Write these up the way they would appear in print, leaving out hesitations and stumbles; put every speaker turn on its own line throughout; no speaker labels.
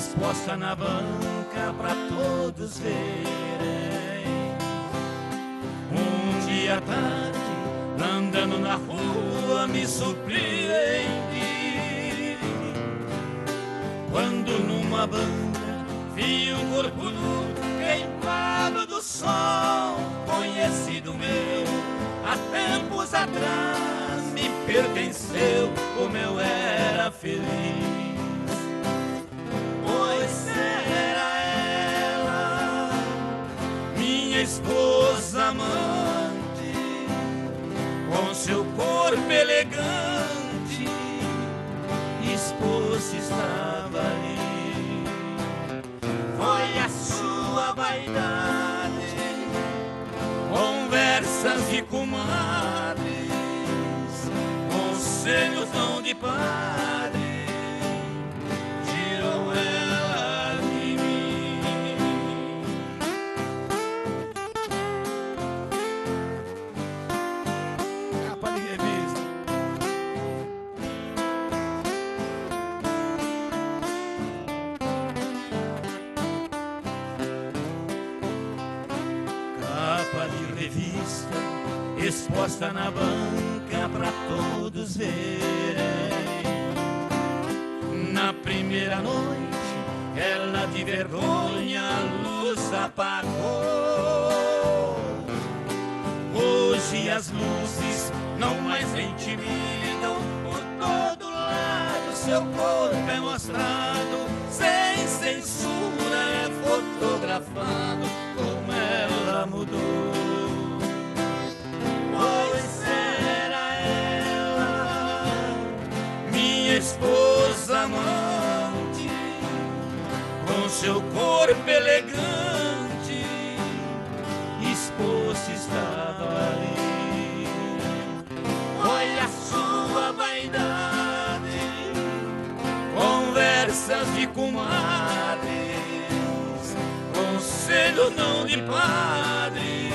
exposta na banca pra todos verem. Um dia à tarde, andando na rua, me surpreendi quando numa banca vi um corpo nu queimado do sol. Conhecido meu, há tempos atrás me pertenceu, como eu era feliz. Pois era ela, minha esposa amante, com seu corpo elegante, esposa estava ali. Foi a sua vaidade, conversas de comadres, conselhos não de padre, tirou ela de mim. Capa de revista. Capa de revista, exposta na banca pra todos verem. Na primeira noite, ela de vergonha a luz apagou. Hoje as luzes não mais intimidam, por todo lado seu corpo é mostrado, sem censura é fotografado, como ela mudou. Pois era ela, minha esposa amante, com seu corpo elegante, esposa estava ali. Olha a sua vaidade, conversas de comadres, conselho não de padre,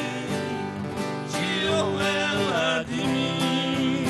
tirou ela de mim.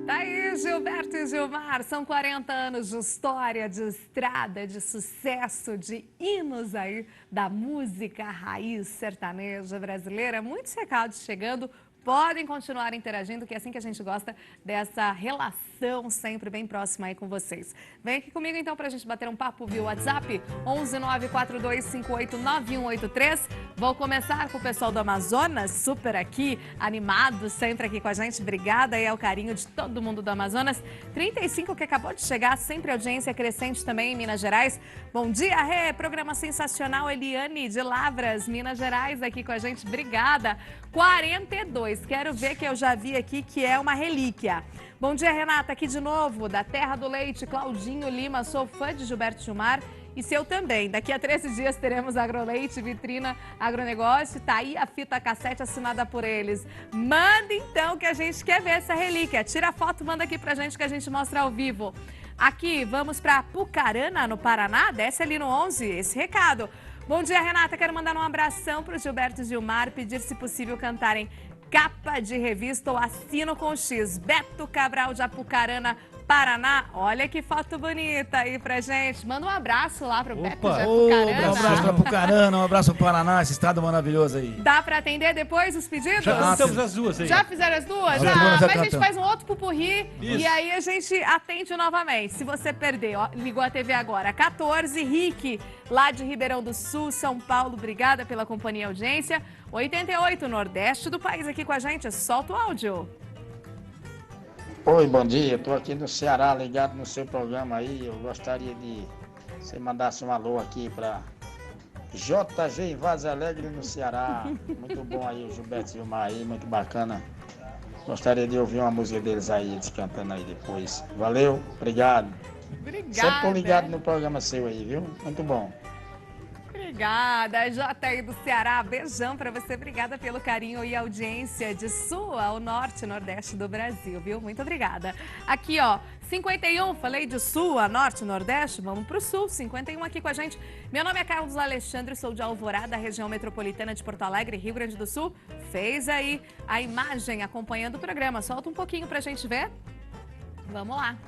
Tá aí, Gilberto e Gilmar, são 40 anos de história, de estrada, de sucesso, de hinos aí da música raiz sertaneja brasileira. Muitos recados chegando. Podem continuar interagindo, que é assim que a gente gosta dessa relação sempre bem próxima aí com vocês. Vem aqui comigo então pra gente bater um papo via WhatsApp, 11942589183. Vou começar com o pessoal do Amazonas, super aqui, animado, sempre aqui com a gente. Obrigada aí ao carinho de todo mundo do Amazonas. 35 que acabou de chegar, sempre audiência crescente também em Minas Gerais. Bom dia, Rê, programa sensacional. Eliane de Lavras, Minas Gerais, aqui com a gente. Obrigada. 42, quero ver que eu já vi aqui que é uma relíquia. Bom dia, Renata, aqui de novo, da Terra do Leite, Claudinho Lima, sou fã de Gilberto Gilmar e seu também. Daqui a 13 dias teremos Agroleite, Vitrina Agronegócio, tá aí a fita cassete assinada por eles. Manda então que a gente quer ver essa relíquia, tira a foto, manda aqui pra gente que a gente mostra ao vivo. Aqui, vamos pra Apucarana, no Paraná, desce ali no 11, esse recado. Bom dia, Renata. Quero mandar um abração para o Gilberto e Gilmar, pedir, se possível, cantarem Capa de Revista ou Assino com X. Beto Cabral de Apucarana, Paraná. Olha que foto bonita aí pra gente. Manda um abraço lá pro Beto de Apucarana.
Um abraço pra Apucarana, um abraço pro Paraná, esse estado maravilhoso aí.
Dá pra atender depois os pedidos?
Já cantamos as duas aí.
Já fizeram as duas?
Já,
Mas a gente
cantamos.
faz um outro pupurri e aí a gente atende novamente. Se você perder, ó, ligou a TV agora. 14, Rick, lá de Ribeirão do Sul, São Paulo. Obrigada pela companhia e audiência. 88, Nordeste do país aqui com a gente. Solta o áudio.
Oi, bom dia. Estou aqui no Ceará, ligado no seu programa aí. Eu gostaria de você mandasse um alô aqui para JG em Vaz Alegre, no Ceará. Muito bom aí o Gilberto Gilmar aí, muito bacana. Gostaria de ouvir uma música deles aí, eles cantando aí depois. Valeu, obrigado.
Obrigada.
Sempre tô ligado no programa seu aí, viu? Muito bom.
Obrigada, JI do Ceará. Beijão pra você. Obrigada pelo carinho e audiência de sul ao norte e nordeste do Brasil, viu? Muito obrigada. Aqui, ó, 51, falei de sul a norte e nordeste, vamos pro sul. 51 aqui com a gente. Meu nome é Carlos Alexandre, sou de Alvorada, região metropolitana de Porto Alegre, Rio Grande do Sul. Fez aí a imagem acompanhando o programa. Solta um pouquinho pra gente ver. Vamos lá.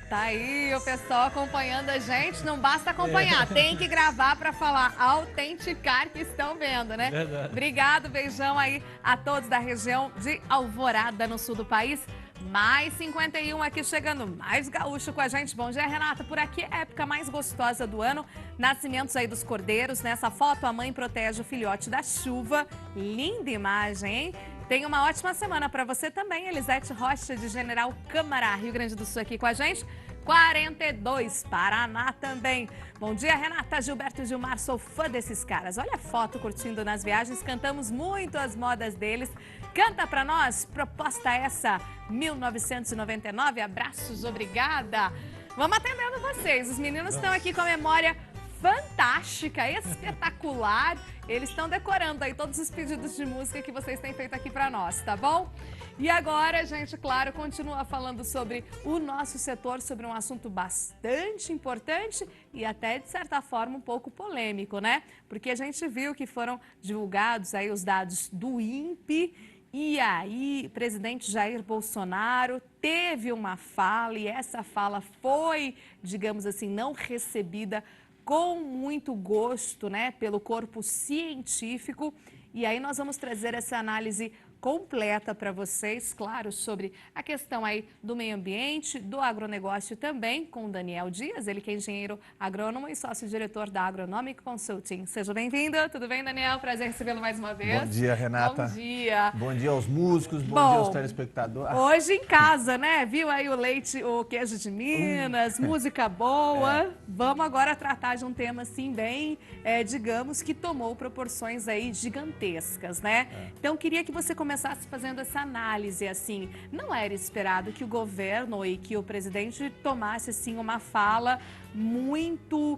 Tá aí o pessoal acompanhando a gente. Não basta acompanhar, tem que gravar para falar, autenticar que estão vendo, né?
Verdade.
Obrigado, beijão aí a todos da região de Alvorada, no sul do país. Mais 51 aqui chegando, mais gaúcho com a gente. Bom dia, Renata. Por aqui, época mais gostosa do ano. Nascimentos aí dos cordeiros. Nessa foto, a mãe protege o filhote da chuva. Linda imagem, hein? Tenha uma ótima semana para você também, Elisete Rocha, de General Câmara, Rio Grande do Sul, aqui com a gente. 42, Paraná também. Bom dia, Renata, Gilberto e Gilmar, sou fã desses caras. Olha a foto curtindo nas viagens, cantamos muito as modas deles. Canta pra nós, proposta essa, 1999, abraços, obrigada. Vamos atendendo vocês, os meninos estão aqui com a memória fantástica, espetacular. Eles estão decorando aí todos os pedidos de música que vocês têm feito aqui pra nós, tá bom? E agora, a gente, claro, continua falando sobre o nosso setor, sobre um assunto bastante importante e até, de certa forma, um pouco polêmico, né? Porque a gente viu que foram divulgados aí os dados do INPE e aí o presidente Jair Bolsonaro teve uma fala e essa fala foi, digamos assim, não recebida com muito gosto, né, pelo corpo científico. E aí nós vamos trazer essa análise completa para vocês, claro, sobre a questão aí do meio ambiente, do agronegócio também, com o Daniel Dias, ele que é engenheiro agrônomo e sócio-diretor da Agronomic Consulting. Seja bem-vindo, tudo bem, Daniel? Prazer recebê-lo mais uma vez.
Bom dia, Renata.
Bom dia.
Bom dia aos músicos, bom dia aos telespectadores.
Hoje em casa, né? Viu aí o leite, o queijo de Minas, música boa. Vamos agora tratar de um tema assim bem, digamos, que tomou proporções aí gigantescas, né? Então, queria que você começasse fazendo essa análise, assim, não era esperado que o governo e que o presidente tomasse, assim, uma fala muito,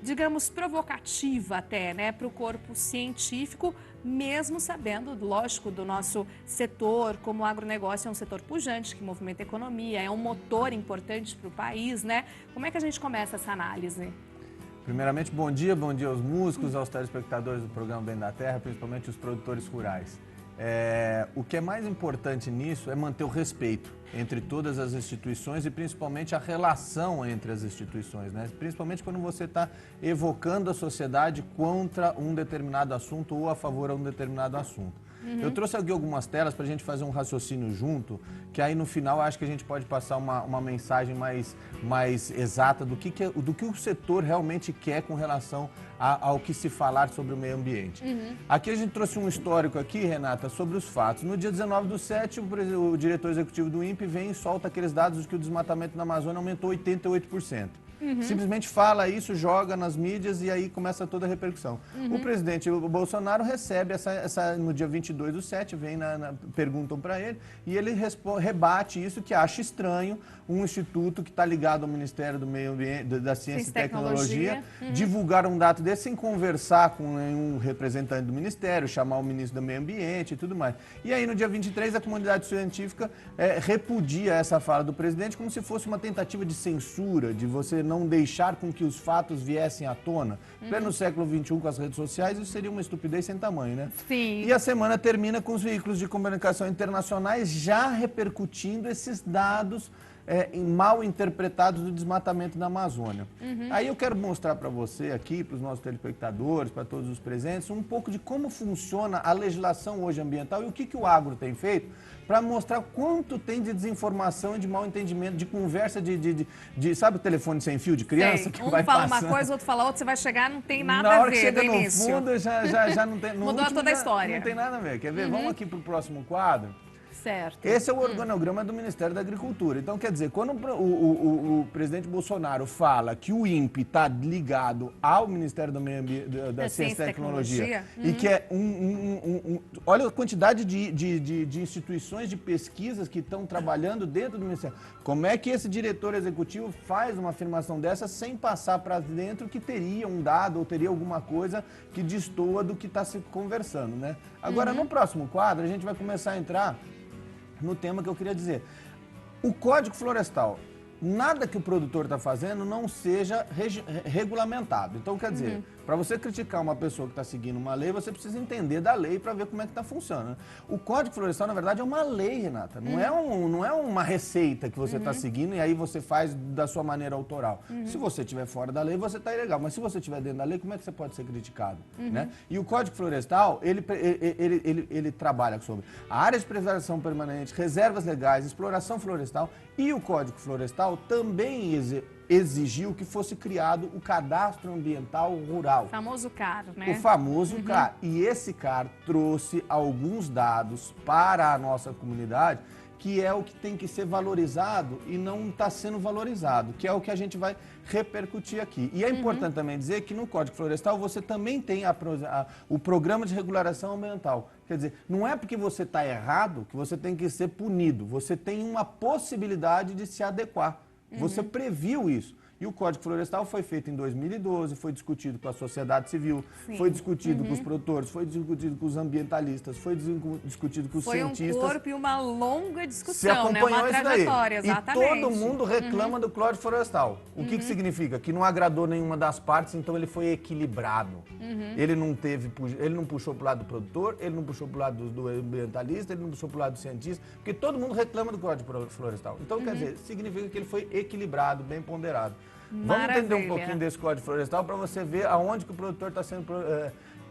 digamos, provocativa até, né, para o corpo científico, mesmo sabendo, lógico, do nosso setor, como o agronegócio é um setor pujante, que movimenta a economia, é um motor importante para o país, né? Como é que a gente começa essa análise?
Primeiramente, bom dia aos músicos, aos telespectadores do programa Bem da Terra, principalmente os produtores rurais. O que é mais importante nisso é manter o respeito entre todas as instituições e principalmente a relação entre as instituições, né? Principalmente quando você está evocando a sociedade contra um determinado assunto ou a favor de um determinado assunto. Eu trouxe aqui algumas telas para a gente fazer um raciocínio junto, que aí no final acho que a gente pode passar uma mensagem mais exata do que o setor realmente quer com relação ao que se falar sobre o meio ambiente. Aqui a gente trouxe um histórico aqui, Renata, sobre os fatos. No dia 19/7, o diretor executivo do INPE vem e solta aqueles dados de que o desmatamento na Amazônia aumentou 88%. Simplesmente fala isso, joga nas mídias e aí começa toda a repercussão. O presidente Bolsonaro recebe no dia 22/7, perguntam para ele e ele rebate isso, que acha estranho um instituto que está ligado ao Ministério do Meio Ambiente, da Ciência e Tecnologia, divulgar um dado desse sem conversar com nenhum representante do Ministério, chamar o ministro do Meio Ambiente e tudo mais. E aí no dia 23 a comunidade científica repudia essa fala do presidente como se fosse uma tentativa de censura, de você não deixar com que os fatos viessem à tona. Pleno século XXI, com as redes sociais, isso seria uma estupidez sem tamanho, né?
Sim.
E a semana termina com os veículos de comunicação internacionais já repercutindo esses dados mal interpretados do desmatamento da Amazônia. Aí eu quero mostrar para você aqui, para os nossos telespectadores, para todos os presentes, um pouco de como funciona a legislação hoje ambiental e o que o agro tem feito para mostrar quanto tem de desinformação e de mal entendimento, de conversa sabe o telefone sem fio de criança? Que vai
fala
passando.
uma coisa, outro fala outra, você vai chegar, não tem nada
Na
a
hora
ver
que chega
do
no
início.
fundo, já não tem... No
Mudou
último,
toda a história.
Não tem nada a ver. Quer ver? Vamos aqui para o próximo quadro.
Certo.
Esse é o organograma do Ministério da Agricultura. Então, quer dizer, quando o presidente Bolsonaro fala que o INPE está ligado ao Ministério do Meio Ambiente, da Ciência e Tecnologia, e que é olha a quantidade de instituições de pesquisas que estão trabalhando dentro do Ministério. Como é que esse diretor executivo faz uma afirmação dessa sem passar para dentro que teria um dado ou teria alguma coisa que destoa do que está se conversando, né? Agora, no próximo quadro, a gente vai começar a entrar no tema que eu queria dizer. O Código Florestal, nada que o produtor está fazendo não seja regulamentado. Então, quer dizer, para você criticar uma pessoa que está seguindo uma lei, você precisa entender da lei para ver como é que está funcionando. O Código Florestal, na verdade, é uma lei, Renata. Não é uma receita que você está seguindo e aí você faz da sua maneira autoral. Se você estiver fora da lei, você está ilegal. Mas se você estiver dentro da lei, como é que você pode ser criticado? Né? E o Código Florestal, ele trabalha sobre a área de preservação permanente, reservas legais, exploração florestal, e o Código Florestal também exigiu que fosse criado o Cadastro Ambiental Rural.
O famoso CAR, né?
O famoso CAR. E esse CAR trouxe alguns dados para a nossa comunidade, que é o que tem que ser valorizado e não está sendo valorizado, que é o que a gente vai repercutir aqui. E é importante também dizer que no Código Florestal você também tem o Programa de Regulação Ambiental. Quer dizer, não é porque você está errado que você tem que ser punido, você tem uma possibilidade de se adequar. Você previu isso. E o Código Florestal foi feito em 2012, foi discutido com a sociedade civil, foi discutido com os produtores, foi discutido com os ambientalistas, foi discutido com os cientistas.
Foi um corpo e uma longa discussão,
se acompanhou,
né? Uma trajetória, exatamente.
E todo mundo reclama do Código Florestal. O que significa? Que não agradou nenhuma das partes, então ele foi equilibrado. Ele não puxou para o lado do produtor, ele não puxou para o lado do ambientalista, ele não puxou para o lado do cientista, porque todo mundo reclama do Código Florestal. Então, quer dizer, significa que ele foi equilibrado, bem ponderado. Vamos entender um pouquinho desse Código Florestal para você ver aonde que o produtor está sendo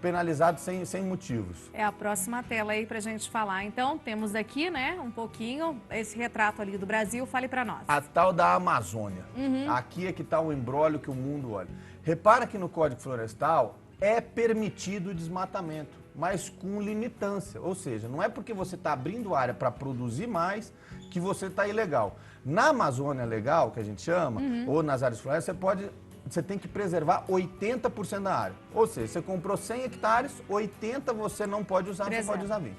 penalizado sem motivos.
É a próxima tela aí para a gente falar. Então, temos aqui, né, um pouquinho esse retrato ali do Brasil. Fale para nós.
A tal da Amazônia. Aqui é que está o embrólio que o mundo olha. Repara que no Código Florestal é permitido o desmatamento, mas com limitância. Ou seja, não é porque você está abrindo área para produzir mais que você está ilegal. Na Amazônia Legal, que a gente chama, ou nas áreas florestais, você tem que preservar 80% da área. Ou seja, você comprou 100 hectares, 80 você não pode usar, você pode usar 20.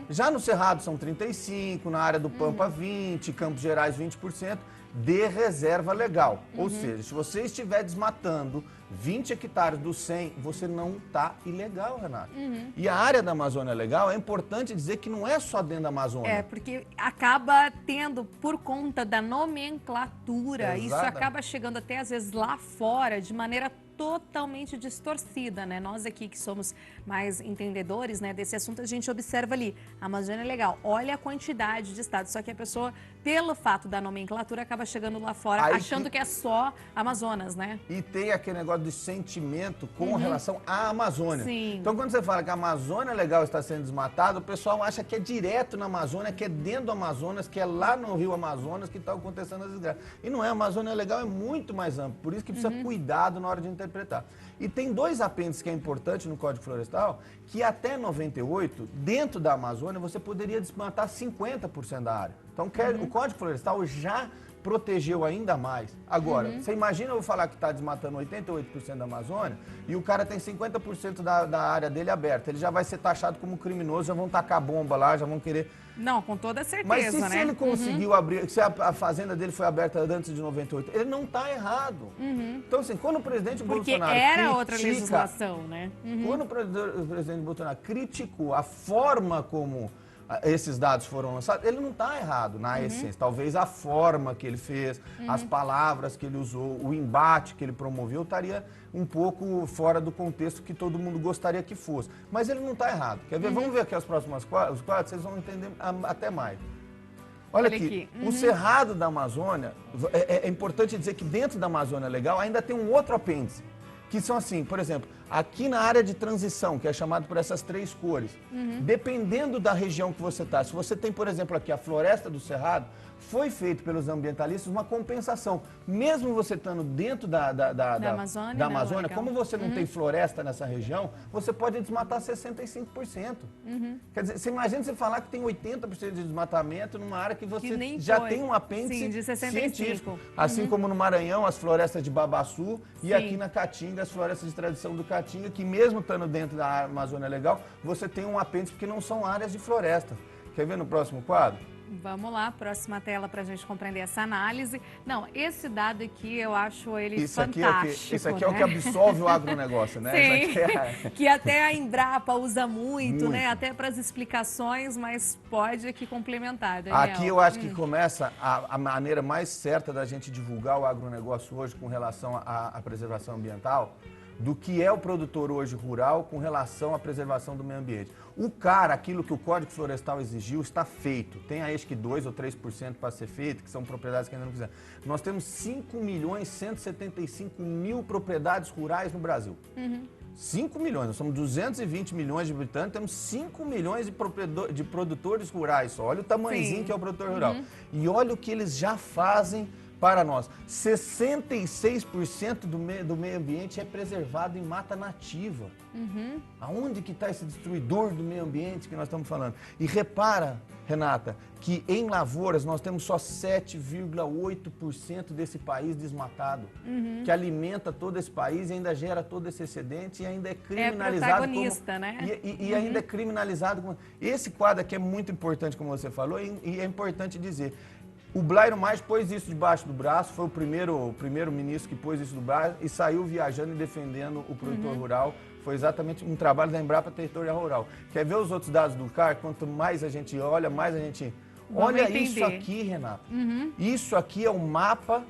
Já no Cerrado são 35, na área do Pampa 20, Campos Gerais 20%, de reserva legal. Ou seja, se você estiver desmatando 20 hectares dos 100, você não está ilegal, Renato. E a área da Amazônia Legal, é importante dizer que não é só dentro da Amazônia.
É, porque acaba tendo, por conta da nomenclatura, isso acaba chegando até às vezes lá fora de maneira totalmente distorcida, né? Nós aqui que somos mais entendedores, né, desse assunto, a gente observa ali, a Amazônia é legal, olha a quantidade de estados, só que a pessoa, pelo fato da nomenclatura, acaba chegando lá fora, achando que é só Amazonas, né? E
tem aquele negócio de sentimento com relação à Amazônia.
Sim.
Então, quando você fala que a Amazônia Legal está sendo desmatada, o pessoal acha que é direto na Amazônia, que é dentro do Amazonas, que é lá no Rio Amazonas que está acontecendo as desgraças. E não é, a Amazônia Legal é muito mais amplo, por isso que precisa cuidado na hora de interpretar. E tem dois apêndices que é importante no Código Florestal, que até 98, dentro da Amazônia, você poderia desmatar 50% da área. Então, o Código Florestal já protegeu ainda mais. Agora, você imagina eu falar que está desmatando 88% da Amazônia e o cara tem 50% da área dele aberta. Ele já vai ser taxado como criminoso, já vão tacar bomba lá, já vão querer...
Não, com toda certeza,
mas se
né?
ele conseguiu abrir, se a fazenda dele foi aberta antes de 98, ele não está errado. Então, assim, quando o presidente Bolsonaro
era outra legislação, né?
Quando o presidente Bolsonaro criticou a forma como esses dados foram lançados, ele não está errado na essência. Talvez a forma que ele fez, as palavras que ele usou, o embate que ele promoveu, estaria um pouco fora do contexto que todo mundo gostaria que fosse. Mas ele não está errado. Quer ver? Vamos ver aqui os próximos quadros, vocês vão entender até mais. Olha aqui, o Cerrado da Amazônia, é importante dizer que dentro da Amazônia Legal ainda tem um outro apêndice, que são assim, por exemplo, Aqui na área de transição, que é chamado por essas 3 cores, dependendo da região que você está, se você tem, por exemplo, aqui a Floresta do Cerrado, foi feito pelos ambientalistas uma compensação. Mesmo você estando dentro da Amazônia, como você não tem floresta nessa região, você pode desmatar 65%. Quer dizer, você imagina você falar que tem 80% de desmatamento numa área que você já tem um apêndice
de 65.
científico. Assim como no Maranhão, as florestas de Babaçu, e aqui na Caatinga, as florestas de tradição do Caatinga, que mesmo estando dentro da Amazônia Legal, você tem um apêndice porque não são áreas de floresta. Quer ver no próximo quadro?
Vamos lá, próxima tela para a gente compreender essa análise. Não, esse dado aqui eu acho ele fantástico.
Isso aqui é o que absolve o agronegócio, né?
Sim,
isso aqui
que até a Embrapa usa muito, né? Até para as explicações, mas pode aqui complementar, Daniel.
Aqui eu acho que começa a maneira mais certa da gente divulgar o agronegócio hoje com relação à preservação ambiental, do que é o produtor hoje rural com relação à preservação do meio ambiente. O CAR, aquilo que o Código Florestal exigiu, está feito. Tem acho que 2 ou 3% para ser feito, que são propriedades que ainda não fizeram. Nós temos 5.175.000 propriedades rurais no Brasil. 5 milhões, nós somos 220 milhões de habitantes, temos 5 milhões de produtores rurais só. Olha o tamanhozinho que é o produtor rural. E olha o que eles já fazem para nós. 66% do meio ambiente é preservado em mata nativa. Aonde que está esse destruidor do meio ambiente que nós estamos falando? E repara, Renata, que em lavouras nós temos só 7,8% desse país desmatado, que alimenta todo esse país e ainda gera todo esse excedente e ainda é criminalizado.
É protagonista, né?
E ainda é criminalizado. Esse quadro aqui é muito importante, como você falou, e é importante dizer. O Blairo Mais pôs isso debaixo do braço, foi o primeiro ministro que pôs isso do braço e saiu viajando e defendendo o produtor rural. Foi exatamente um trabalho da Embrapa Territorial Rural. Quer ver os outros dados do CAR? Quanto mais a gente olha, mais a gente... Olha isso aqui, Renata. Isso aqui é o mapa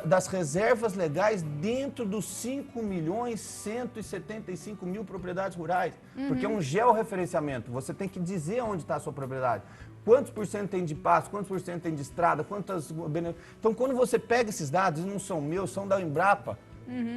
das reservas legais dentro dos 5.175.000 propriedades rurais. Porque é um georreferenciamento. Você tem que dizer onde está a sua propriedade. Quantos por cento tem de pasto, quantos por cento tem de estrada, quantas... Então, quando você pega esses dados, não são meus, são da Embrapa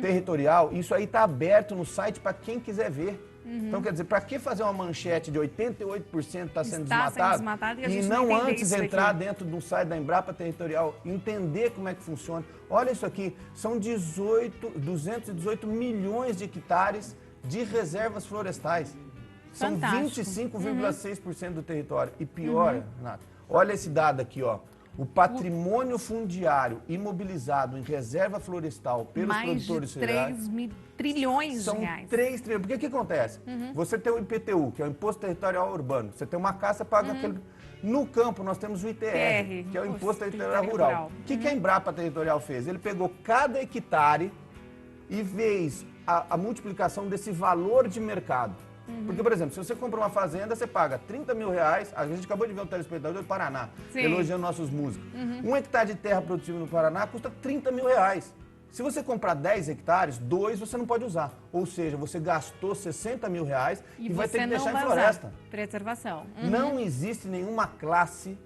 Territorial, isso aí está aberto no site para quem quiser ver. Então, quer dizer, para que fazer uma manchete de 88% está sendo desmatado e não antes entrar dentro do site da Embrapa Territorial, entender como é que funciona? Olha isso aqui, são 218 milhões de hectares de reservas florestais. São 25,6% do território. E pior, Renato, olha esse dado aqui, ó. O patrimônio fundiário imobilizado em reserva florestal pelos produtores rurais...
Mais de 3 trilhões de reais.
São 3 trilhões. Porque o que acontece? Você tem o IPTU, que é o Imposto Territorial Urbano. Você tem uma casa, paga aquele... No campo, nós temos o ITR, que é o Imposto Territorial Rural. O que a Embrapa Territorial fez? Ele pegou cada hectare e fez a multiplicação desse valor de mercado. Porque, por exemplo, se você compra uma fazenda, você paga 30 mil reais. A gente acabou de ver um telespectador do Paraná, elogiando nossos músicos. 1 hectare de terra produtiva no Paraná custa 30 mil reais. Se você comprar 10 hectares, 2 você não pode usar. Ou seja, você gastou 60 mil reais e vai ter que deixar em floresta.
Preservação.
Não existe nenhuma classe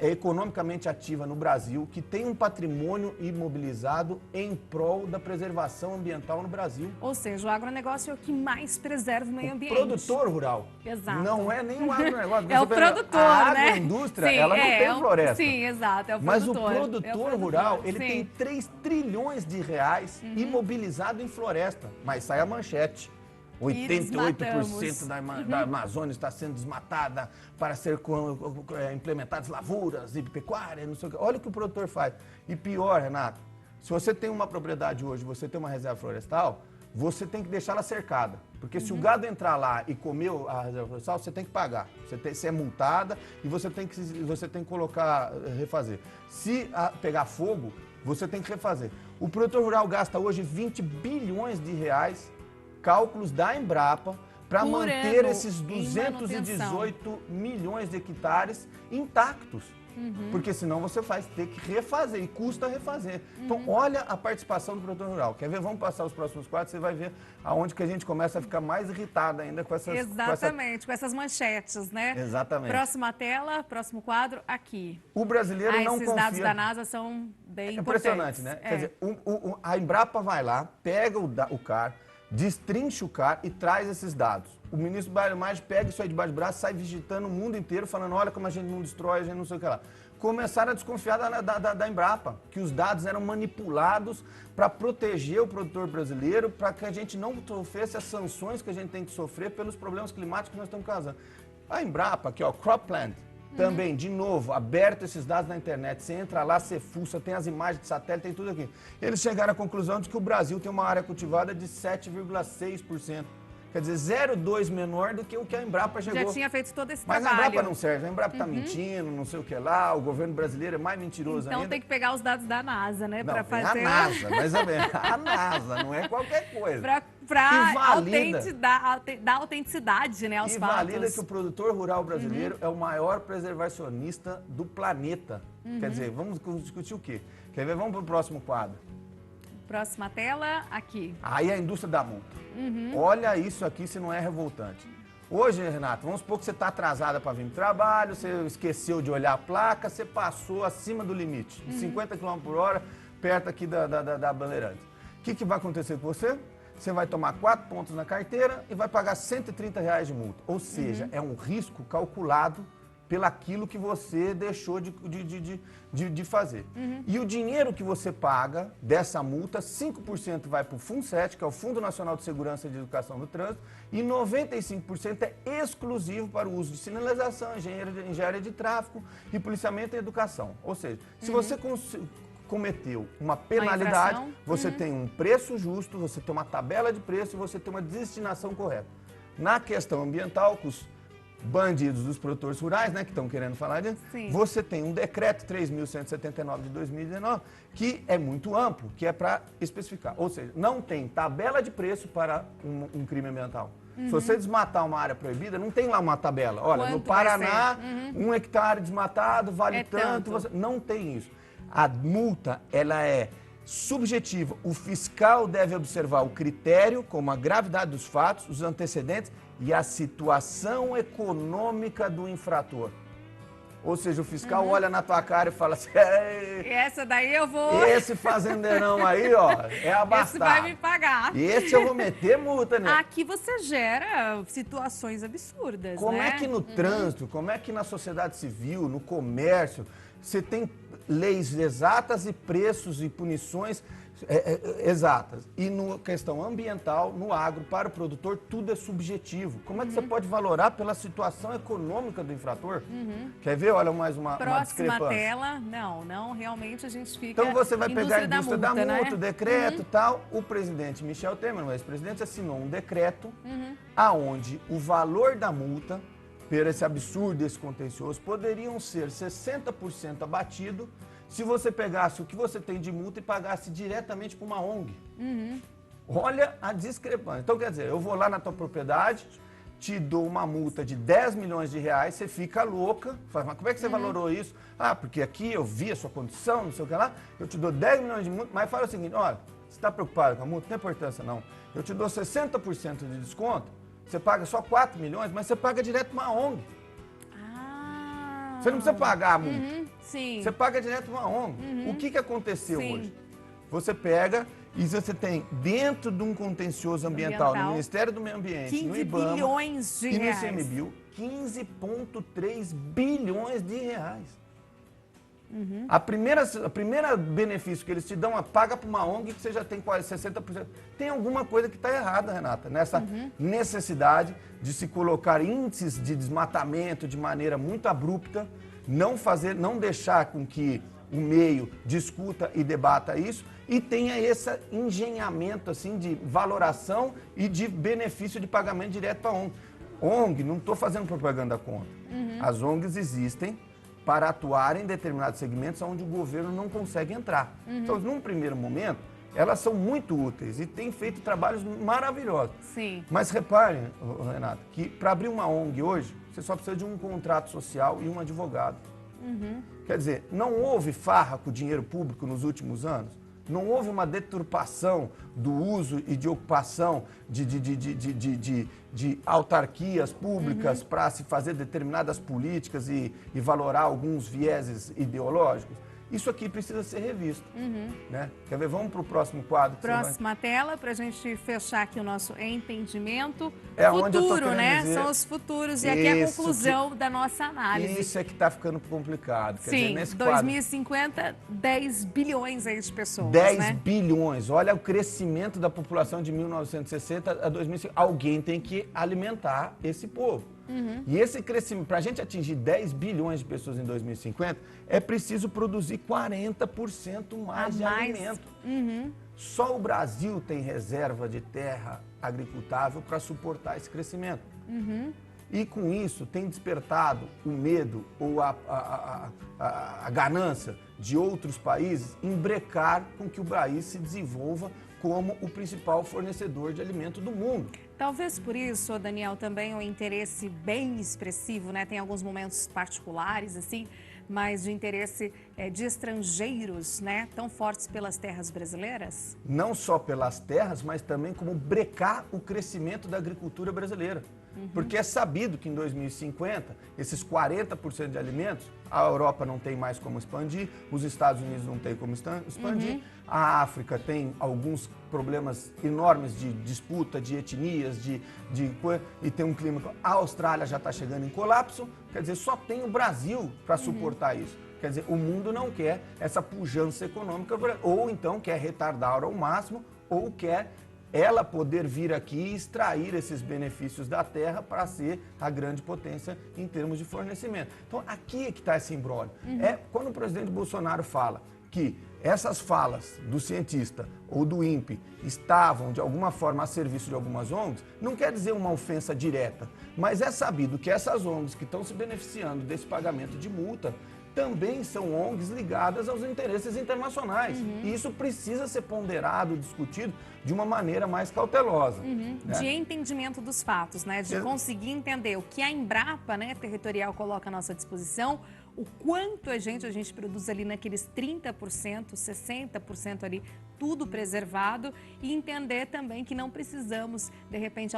economicamente ativa no Brasil que tem um patrimônio imobilizado em prol da preservação ambiental no Brasil.
Ou seja, o agronegócio é o que mais preserva o meio ambiente.
O produtor rural.
Exato.
Não é nem o agronegócio.
É o produtor,
a
né?
A agroindústria, ela não tem floresta.
Sim, exato, é o
Mas
produtor.
o produtor rural, ele tem 3 trilhões de reais imobilizado em floresta. Mas sai a manchete. 88% da Amazônia está sendo desmatada para ser implementadas lavouras e pecuária, não sei o que. Olha o que o produtor faz. E pior, Renato, se você tem uma propriedade hoje, você tem uma reserva florestal, você tem que deixá-la cercada. Porque se o gado entrar lá e comer a reserva florestal, você tem que pagar. Você é multada e você tem que colocar, refazer. Se pegar fogo, você tem que refazer. O produtor rural gasta hoje 20 bilhões de reais, cálculos da Embrapa, para manter esses 218 milhões de hectares intactos. Porque senão você vai ter que refazer e custa refazer. Então, olha a participação do produtor rural. Quer ver? Vamos passar os próximos quadros, você vai ver aonde que a gente começa a ficar mais irritado ainda com essas...
Exatamente, com essas manchetes, né?
Exatamente.
Próxima tela, próximo quadro, aqui.
O brasileiro não confia...
Esses dados da NASA são bem importantes.
Impressionante, né? Quer dizer, a Embrapa vai lá, pega o CAR, destrincha o cara e traz esses dados. O ministro Mário Maggi pega isso aí debaixo do braço, sai visitando o mundo inteiro, falando, olha como a gente não destrói, a gente não sei o que lá. Começaram a desconfiar da Embrapa, que os dados eram manipulados para proteger o produtor brasileiro, para que a gente não sofresse as sanções que a gente tem que sofrer pelos problemas climáticos que nós estamos causando. A Embrapa, aqui ó, Cropland, também, de novo, aberto esses dados na internet, você entra lá, você fuça, tem as imagens de satélite, tem tudo aqui. Eles chegaram à conclusão de que o Brasil tem uma área cultivada de 7,6%. Quer dizer, 0,2 menor do que o que a Embrapa chegou.
Já tinha feito todo esse
Mas
trabalho.
a Embrapa não serve, a Embrapa está mentindo, não sei o que lá, o governo brasileiro é mais mentiroso
Então
ainda.
tem que pegar os dados da NASA, né?
Não,
Para
tem
fazer.
a NASA, mas a NASA, não é qualquer coisa.
Para
valida-
dar autenticidade, né, aos
E
fatos.
valida que o produtor rural brasileiro é o maior preservacionista do planeta. Quer dizer, vamos discutir o quê? Quer ver? Vamos para o próximo quadro.
Próxima tela, aqui.
Aí a indústria da multa. Olha isso aqui se não é revoltante. Hoje, Renato, vamos supor que você está atrasada para vir para o trabalho, você esqueceu de olhar a placa, você passou acima do limite, de 50 km por hora, perto aqui da Bandeirantes. O que vai acontecer com você? Você vai tomar 4 pontos na carteira e vai pagar R$130 de multa. Ou seja, é um risco calculado pelaquilo que você deixou de fazer. E o dinheiro que você paga dessa multa, 5% vai para o FUNSET, que é o Fundo Nacional de Segurança e de Educação do Trânsito, e 95% é exclusivo para o uso de sinalização, engenharia de tráfego e policiamento e educação. Ou seja, se você cometeu uma penalidade, você tem um preço justo, você tem uma tabela de preço e você tem uma destinação correta. Na questão ambiental, com os bandidos dos produtores rurais, né, que estão querendo falar disso, você tem um decreto 3.179 de 2019, que é muito amplo, que é para especificar. Ou seja, não tem tabela de preço para um crime ambiental. Se você desmatar uma área proibida, não tem lá uma tabela. Olha, no Paraná, 1 hectare desmatado vale tanto. Não tem isso. A multa, ela é subjetiva. O fiscal deve observar o critério, como a gravidade dos fatos, os antecedentes e a situação econômica do infrator. Ou seja, o fiscal olha na tua cara e fala assim,
essa daí eu vou...
esse fazendeirão aí, ó, é abastado.
Esse vai me pagar.
Esse eu vou meter multa, né?
Aqui você gera situações absurdas,
Como
né?
é que no trânsito, como é que na sociedade civil, no comércio, você tem leis exatas e preços e punições exatas. E na questão ambiental, no agro, para o produtor, tudo é subjetivo. Como é que você pode valorar pela situação econômica do infrator? Quer ver? Olha mais uma discrepância.
Próxima tela. Não, realmente a gente fica...
Então você vai pegar a indústria da multa,
né?
o decreto e tal. O presidente Michel Temer, o ex-presidente, assinou um decreto aonde o valor da multa, por esse absurdo, esse contencioso, poderiam ser 60% abatido se você pegasse o que você tem de multa e pagasse diretamente para uma ONG. Olha a discrepância. Então, quer dizer, eu vou lá na tua propriedade, te dou uma multa de 10 milhões de reais, você fica louca, fala, mas como é que você valorou isso? Ah, porque aqui eu vi a sua condição, não sei o que lá, eu te dou 10 milhões de multa, mas fala o seguinte, olha, você está preocupado com a multa? Não tem importância não. Eu te dou 60% de desconto, você paga só 4 milhões, mas você paga direto uma ONG. Você não precisa pagar a multa.
Sim.
Você paga direto uma ONG. O que aconteceu hoje? Você pega e você tem dentro de um contencioso ambiental, no Ministério do Meio Ambiente,
15
no IBAMA
bilhões de
e no
reais.
ICMBio, 15,3 bilhões de reais. A primeira benefício que eles te dão é paga para uma ONG que você já tem quase 60%. Tem alguma coisa que está errada, Renata, nessa necessidade de se colocar índices de desmatamento de maneira muito abrupta, não deixar com que o meio discuta e debata isso e tenha esse engenhamento assim, de valoração e de benefício de pagamento direto para a ONG. ONG, não estou fazendo propaganda contra. As ONGs existem para atuar em determinados segmentos onde o governo não consegue entrar. Então, num primeiro momento, elas são muito úteis e têm feito trabalhos maravilhosos.
Sim.
Mas reparem, Renato, que para abrir uma ONG hoje, você só precisa de um contrato social e um advogado. Quer dizer, não houve farra com o dinheiro público nos últimos anos? Não houve uma deturpação do uso e de ocupação de autarquias públicas para se fazer determinadas políticas e valorar alguns vieses ideológicos? Isso aqui precisa ser revisto. Né? Quer ver? Vamos para o próximo quadro.
Próxima tela, para a gente fechar aqui o nosso entendimento.
É onde eu tô
Futuro,
querendo
né?
dizer.
São os futuros. E aqui é a
Isso
conclusão da nossa análise.
Isso é que está ficando complicado. Quer dizer,
Sim,
nesse quadro,
2050, 10 bilhões aí de pessoas,
10
né?
bilhões. Olha o crescimento da população de 1960 a 2050. Alguém tem que alimentar esse povo. E esse crescimento, para a gente atingir 10 bilhões de pessoas em 2050, é preciso produzir 40% mais de alimento. Só o Brasil tem reserva de terra agricultável para suportar esse crescimento. E com isso tem despertado o medo ou a ganância de outros países em brecar com que o país se desenvolva como o principal fornecedor de alimento do mundo.
Talvez por isso, Daniel, também o interesse bem expressivo, né? Tem alguns momentos particulares, assim, mas de interesse de estrangeiros, né? Tão fortes pelas terras brasileiras?
Não só pelas terras, mas também como brecar o crescimento da agricultura brasileira. Porque é sabido que em 2050, esses 40% de alimentos, a Europa não tem mais como expandir, os Estados Unidos não tem como expandir, a África tem alguns problemas enormes de disputa, de etnias, e tem um clima... A Austrália já está chegando em colapso, quer dizer, só tem o Brasil para suportar isso. Quer dizer, o mundo não quer essa pujança econômica, ou então quer retardar ao máximo, ou quer ela poder vir aqui e extrair esses benefícios da terra para ser a grande potência em termos de fornecimento. Então, aqui é que está esse imbróglio. É quando o presidente Bolsonaro fala que essas falas do cientista ou do INPE estavam, de alguma forma, a serviço de algumas ONGs, não quer dizer uma ofensa direta, mas é sabido que essas ONGs que estão se beneficiando desse pagamento de multa também são ONGs ligadas aos interesses internacionais. E isso precisa ser ponderado, discutido de uma maneira mais cautelosa. Né?
De entendimento dos fatos, né? De conseguir entender o que a Embrapa, né, territorial coloca à nossa disposição, o quanto a gente produz ali naqueles 30%, 60% ali, tudo preservado, e entender também que não precisamos, de repente,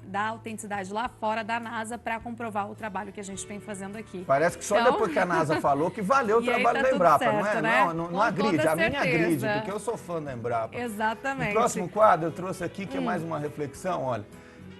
da autenticidade lá fora da NASA para comprovar o trabalho que a gente vem fazendo aqui.
Parece que só depois que a NASA falou que valeu o trabalho da Embrapa, certo, não é? Né? Não agride, a minha agride, porque eu sou fã da Embrapa.
Exatamente.
O próximo quadro eu trouxe aqui, que é mais uma reflexão, olha.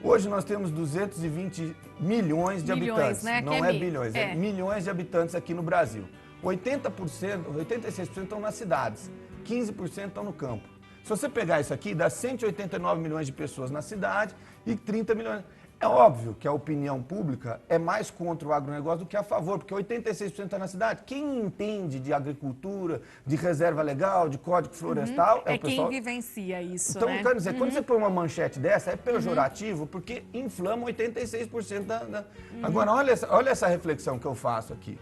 Hoje nós temos 220 milhões de habitantes,
né?
não é bilhões, é milhões de habitantes aqui no Brasil. 86% estão nas cidades, 15% estão no campo. Se você pegar isso aqui, dá 189 milhões de pessoas na cidade e 30 milhões... É óbvio que a opinião pública é mais contra o agronegócio do que a favor, porque 86% está na cidade. Quem entende de agricultura, de reserva legal, de código florestal...
É
o pessoal...
quem vivencia isso,
Então,
né?
quero dizer, quando você põe uma manchete dessa, é pejorativo, porque inflama 86% da... Agora, olha essa reflexão que eu faço aqui,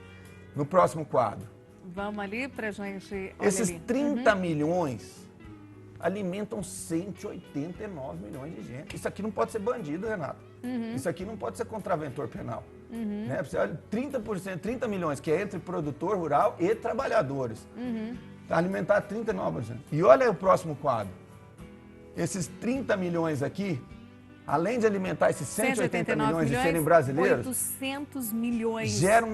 no próximo quadro.
Vamos ali pra gente...
Esses 30 milhões alimentam 189 milhões de gente. Isso aqui não pode ser bandido, Renato. Isso aqui não pode ser contraventor penal. Né? Você olha, 30 milhões, que é entre produtor rural e trabalhadores. Alimentar 39%. E olha o próximo quadro. Esses 30 milhões aqui, além de alimentar esses 180 milhões de serem brasileiros,
800 milhões.
Geram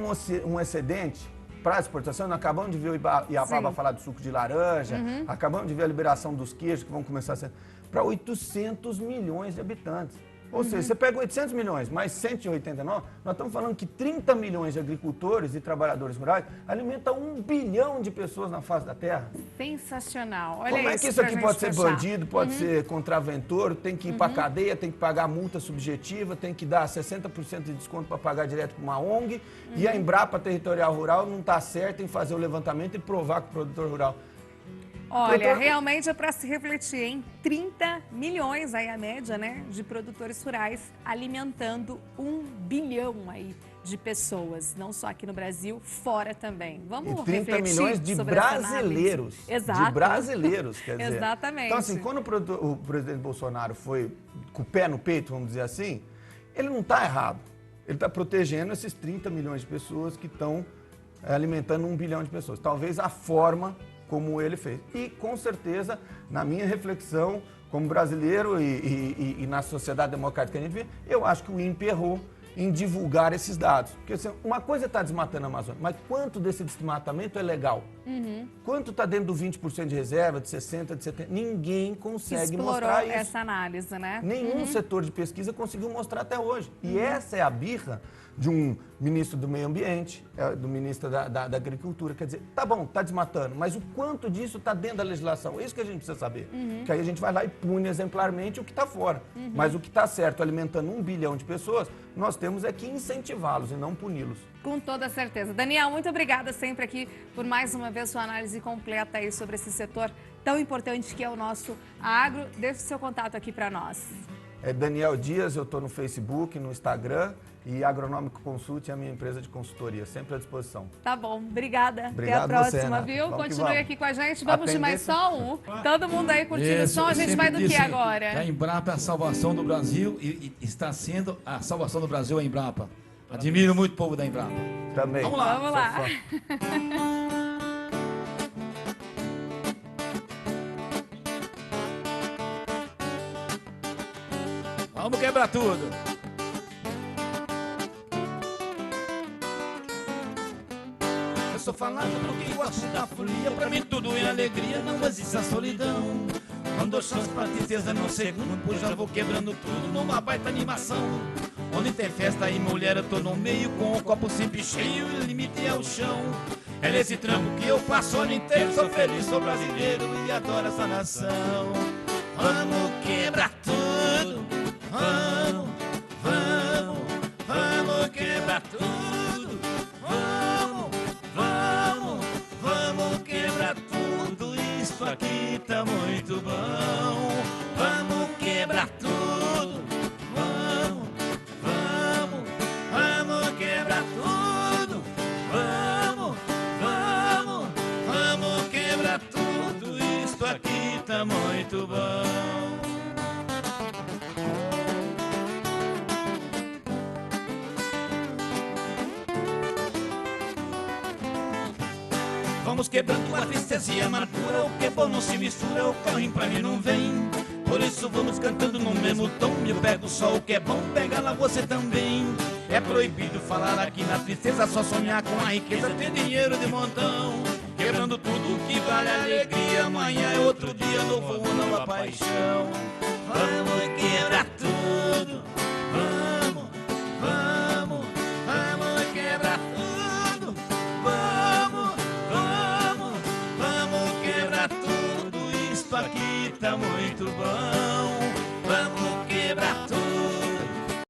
um excedente para exportação. Nós acabamos de ver o Iapaba falar do suco de laranja, acabamos de ver a liberação dos queijos, que vão começar a ser para 800 milhões de habitantes. Ou seja, você pega 800 milhões mais 189, nós estamos falando que 30 milhões de agricultores e trabalhadores rurais alimentam 1 bilhão de pessoas na face da terra.
Sensacional. Olha
Como é que isso aqui pode ser bandido, pode ser contraventor, tem que ir para a cadeia, tem que pagar multa subjetiva, tem que dar 60% de desconto para pagar direto para uma ONG, e a Embrapa Territorial Rural não está certa em fazer o levantamento e provar que o produtor rural...
Olha, realmente é para se refletir, hein? 30 milhões aí a média, né, de produtores rurais alimentando 1 bilhão aí de pessoas, não só aqui no Brasil, fora também. Vamos
e 30
refletir
milhões de
sobre
brasileiros.
Exato.
De brasileiros, quer dizer.
Exatamente.
Então, assim, quando o presidente Bolsonaro foi com o pé no peito, vamos dizer assim, ele não está errado. Ele está protegendo esses 30 milhões de pessoas que estão alimentando 1 bilhão de pessoas. Talvez a forma como ele fez. E, com certeza, na minha reflexão, como brasileiro e na sociedade democrática que a gente vê, eu acho que o INPE errou em divulgar esses dados. Porque assim, uma coisa é estar desmatando a Amazônia, mas quanto desse desmatamento é legal? Quanto está dentro do 20% de reserva, de 60%, de 70%? Ninguém consegue mostrar isso.
Essa análise, né?
Nenhum setor de pesquisa conseguiu mostrar até hoje. E essa é a birra de um ministro do Meio Ambiente, do ministro da Agricultura. Quer dizer, tá bom, tá desmatando, mas o quanto disso está dentro da legislação? É isso que a gente precisa saber. Que aí a gente vai lá e pune exemplarmente o que está fora. Mas o que está certo, alimentando 1 bilhão de pessoas, nós temos é que incentivá-los e não puni-los.
Com toda certeza. Daniel, muito obrigada sempre aqui por mais uma vez sua análise completa aí sobre esse setor tão importante que é o nosso agro. Deixe seu contato aqui para nós.
É Daniel Dias, eu estou no Facebook, no Instagram, e Agronômico Consult é a minha empresa de consultoria, sempre à disposição.
Tá bom, obrigada.
Obrigado.
Até a próxima,
você, Ana.
viu?
Vamos
Continue aqui com a gente. Vamos de mais som? Todo mundo aí curtindo o som. A gente vai do que agora?
A Embrapa é a salvação do Brasil e está sendo a salvação do Brasil a Embrapa. Admiro muito o povo da Embrapa.
Também.
Vamos lá.
Vamos lá.
Vamos quebrar tudo.
Eu sou falando porque gosto da folia. Pra mim tudo é alegria, não existe a solidão. Quando eu chance pra tristeza no segundo, pois já vou quebrando tudo numa baita animação. Onde tem festa e mulher eu tô no meio, com o copo sempre cheio e o limite é o chão. É nesse trampo que eu passo o ano inteiro, sou feliz, sou brasileiro e adoro essa nação. Vamos quebrar tudo, vamos, vamos, vamos quebrar tudo, vamos, vamos, vamos quebrar tudo, isso aqui tá muito bom. Vamos quebrar tudo, vamos, vamos, vamos quebrar tudo, vamos, vamos, vamos quebrar tudo, isso aqui tá muito bom. Vamos quebrando a tristeza e a amargura, o que é bom não se mistura, o que é ruim pra mim não vem. Por isso vamos cantando no mesmo tom, eu pego só o que é bom, pega lá você também. É proibido falar aqui na tristeza, só sonhar com a riqueza, ter dinheiro de montão. Quebrando tudo que vale a alegria, amanhã é outro dia, novo, uma nova paixão. Vamos quebrar tudo,